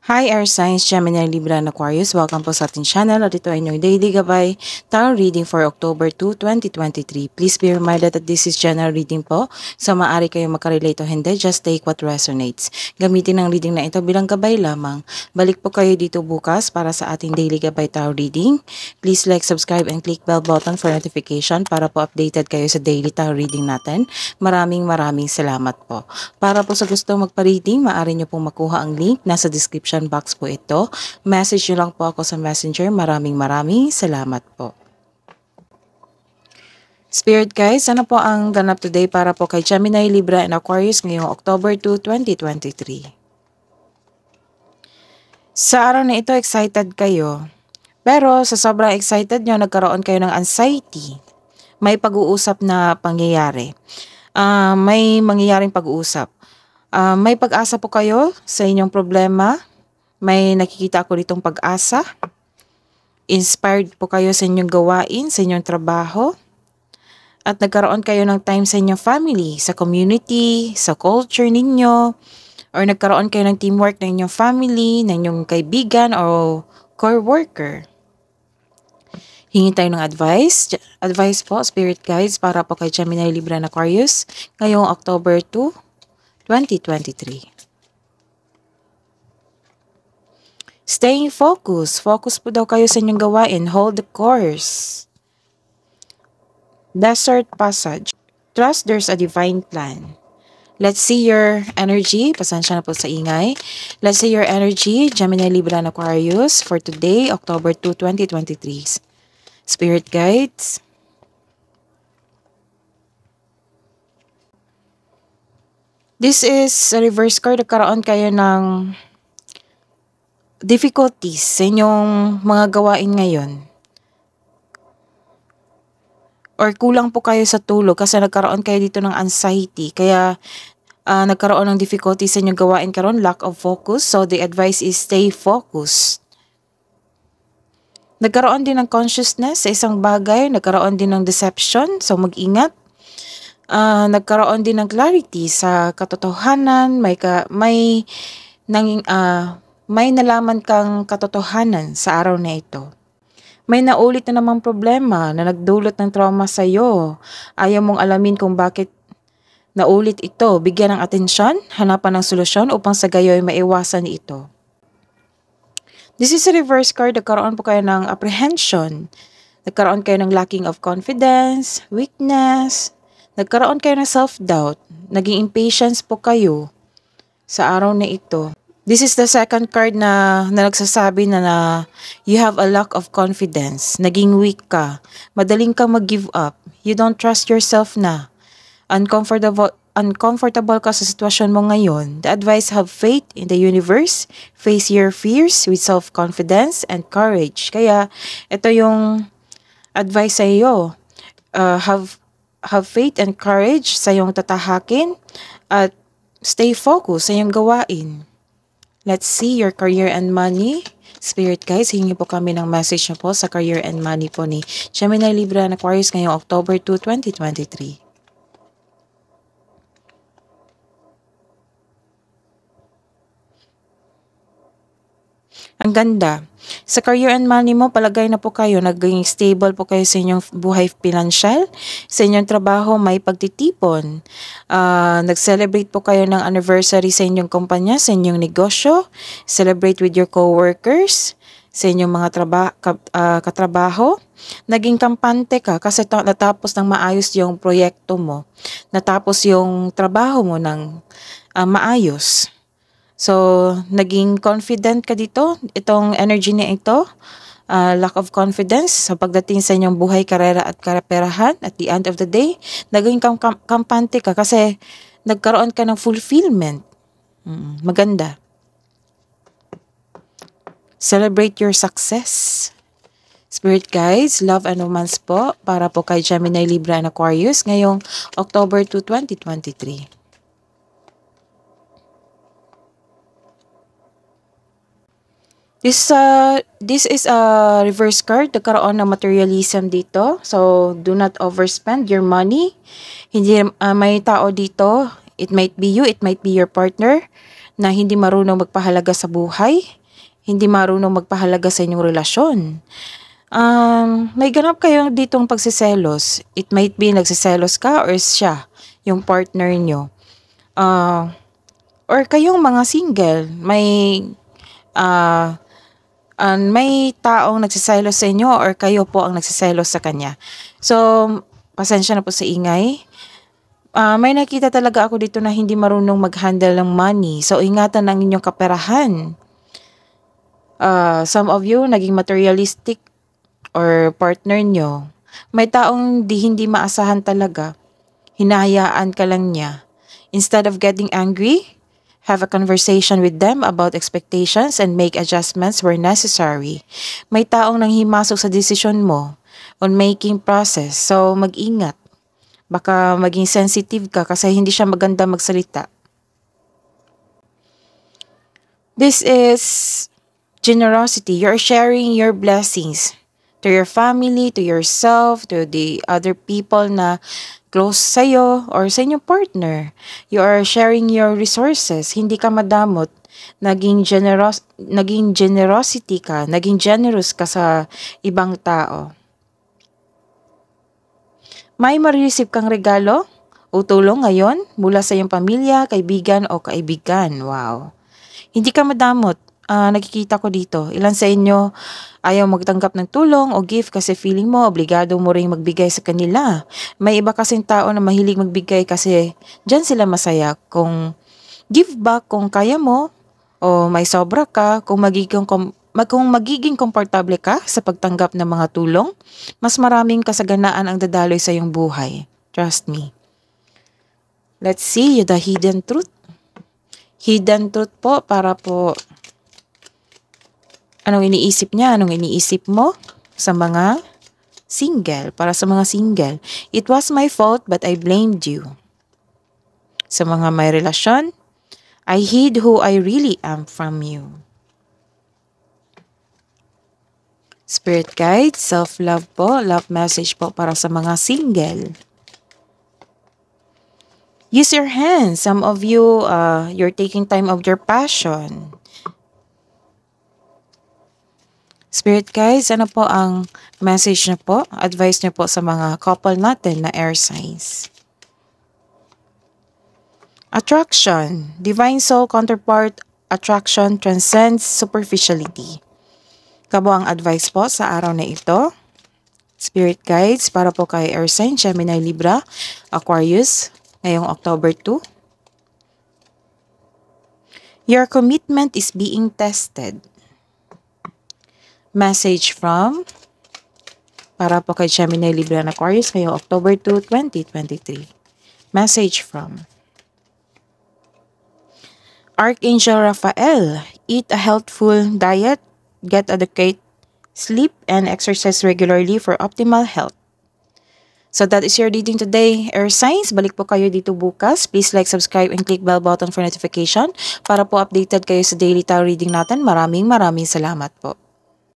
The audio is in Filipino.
Hi Air Signs, Gemini, Libra, and Aquarius. Welcome po sa ating channel at ito ay inyong Daily Gabay Tarot Reading for October 2, 2023. Please be reminded that this is general reading po. So maaari kayo makarelate o hindi, just take what resonates. Gamitin ang reading na ito bilang gabay lamang. Balik po kayo dito bukas para sa ating Daily Gabay Tarot Reading. Please like, subscribe, and click bell button for notification para po updated kayo sa Daily Tarot Reading natin. Maraming salamat po. Para po sa gusto magpa-reading, maaari nyo pong makuha ang link. Nasa description box po ito. Message nyo lang po ako sa messenger. Maraming salamat po. Spirit guys, ano po ang ganap today para po kay Gemini, Libra, and Aquarius ngayong October 2, 2023? Sa araw na ito, excited kayo. Pero sa sobrang excited nyo, nagkaroon kayo ng anxiety. May pag-uusap na pangyayari. May mangyayaring pag-uusap. May pag-asa po kayo sa inyong problema. May nakikita ako ditong pag-asa. Inspired po kayo sa inyong gawain, sa inyong trabaho. At nagkaroon kayo ng time sa inyong family, sa community, sa culture ninyo. Or nagkaroon kayo ng teamwork ng inyong family, ng inyong kaibigan o co-worker. Hingi tayo ng advice. Advice po, Spirit Guides, para po kay Gemini, Libra, and Aquarius ngayong October 2, 2023. Staying focused. Focus po daw kayo sa inyong gawain. Hold the course. Desert passage. Trust there's a divine plan. Let's see your energy. Pasensya na po sa ingay. Let's see your energy, Gemini, Libra, and Aquarius for today, October 2, 2023. Spirit Guides. This is a reverse card. Nagkaroon kayo ng difficulties sa inyong mga gawain ngayon. Or kulang po kayo sa tulog kasi nagkaroon kayo dito ng anxiety. Kaya nagkaroon ng difficulties sa inyong gawain karon, lack of focus. So the advice is stay focused. Nagkaroon din ng consciousness sa isang bagay. Nagkaroon din ng deception. So mag-ingat. Nagkaroon din ng clarity sa katotohanan. May nalaman kang katotohanan sa araw na ito. May naulit na namang problema na nagdulot ng trauma sa iyo. Ayaw mong alamin kung bakit naulit ito. Bigyan ng atensyon, hanapan ng solusyon upang sa gayoy maiwasan ito. This is a reverse card. Nagkaroon po kayo ng apprehension. Nagkaroon kayo ng lacking of confidence, weakness. Nagkaroon kayo ng self-doubt. Naging impatience po kayo sa araw na ito. This is the second card na nagsasabi na you have a lack of confidence. Naging weak ka. Madaling kang mag-give up. You don't trust yourself na. Uncomfortable ka sa sitwasyon mo ngayon. The advice, have faith in the universe. Face your fears with self-confidence and courage. Kaya ito yung advice sa iyo. Have faith and courage sa iyong tatahakin at stay focused sa iyong gawain. Let's see your career and money. Spirit guys, hingi po kami ng message na po sa career and money po ni Gemini, Libra, and Aquarius ngayong October 2, 2023. Ang ganda. Sa career and money mo, palagay na po kayo, naging stable po kayo sa inyong buhay financial. Sa inyong trabaho, may pagtitipon. Nag-celebrate po kayo ng anniversary sa inyong kumpanya, sa inyong negosyo. Celebrate with your co-workers, sa inyong mga katrabaho. Naging kampante ka kasi natapos ng maayos yung proyekto mo. Natapos yung trabaho mo ng maayos. So, naging confident ka dito. Itong energy na ito, lack of confidence sa pagdating sa inyong buhay, karera at kaperahan. At the end of the day, naging kampante ka kasi nagkaroon ka ng fulfillment. Maganda. Celebrate your success. Spirit guides, love and romance po para po kay Gemini, Libra, and Aquarius ngayong October 2, 2023. This is a reverse card. Nagkaroon ng materialism dito. So, do not overspend your money. Hindi may tao dito. It might be you, it might be your partner na hindi marunong magpahalaga sa buhay, hindi marunong magpahalaga sa inyong relasyon. May ganap kayo ditong pagsiselos. It might be nagsiselos ka or siya, yung partner nyo. Or kayong mga single, may taong nagsiselos sa inyo or kayo po ang nagsiselos sa kanya. So, pasensya na po sa ingay. May nakita talaga ako dito na hindi marunong mag-handle ng money. So, ingatan ang inyong kaperahan. Some of you, naging materialistic or partner nyo. May taong hindi maasahan talaga. Hinahayaan ka lang niya. Instead of getting angry, have a conversation with them about expectations and make adjustments where necessary. May taong nanghimasok sa desisyon mo on making process. So, mag-ingat. Baka maging sensitive ka kasi hindi siya maganda magsalita. This is generosity. You're sharing your blessings to your family, to yourself, to the other people na close sa'yo or sa inyong partner. You are sharing your resources. Hindi ka madamot. Naging generosity ka. Naging generous ka sa ibang tao. May marireceive kang regalo o tulong ngayon mula sa iyong pamilya, kaibigan o kaibigan. Wow. Hindi ka madamot. Nakikita ko dito. Ilan sa inyo ayaw magtanggap ng tulong o gift kasi feeling mo obligado mo ring magbigay sa kanila. May iba kasing tao na mahilig magbigay kasi dyan sila masaya. Kung give back kung kaya mo o may sobra ka, kung magiging komportable ka sa pagtanggap ng mga tulong, mas maraming kasaganaan ang dadaloy sa iyong buhay. Trust me. Let's see the hidden truth. Hidden truth po para po anong iniisip niya, anong iniisip mo sa mga single, para sa mga single. It was my fault but I blamed you. Sa mga may relasyon, I hid who I really am from you. Spirit guide, self-love po, love message po para sa mga single. Use your hands. Some of you, you're taking time of your passion. Spirit guides, ano po ang message na po, advice niyo po sa mga couple natin na air signs? Attraction. Divine soul counterpart attraction transcends superficiality. Kabo ang advice po sa araw na ito. Spirit guides para po kay air sign, Gemini, Libra, Aquarius, ngayong October 2. Your commitment is being tested. Message from para po kay Gemini, Libra, and Aquarius ngayong October 2, 2023. Message from Archangel Raphael. Eat a healthful diet, get adequate sleep, and exercise regularly for optimal health. So that is your reading today, air signs. Balik po kayo dito bukas. Please like, subscribe, and click bell button for notification para po updated kayo sa daily tarot reading natin. Maraming salamat po.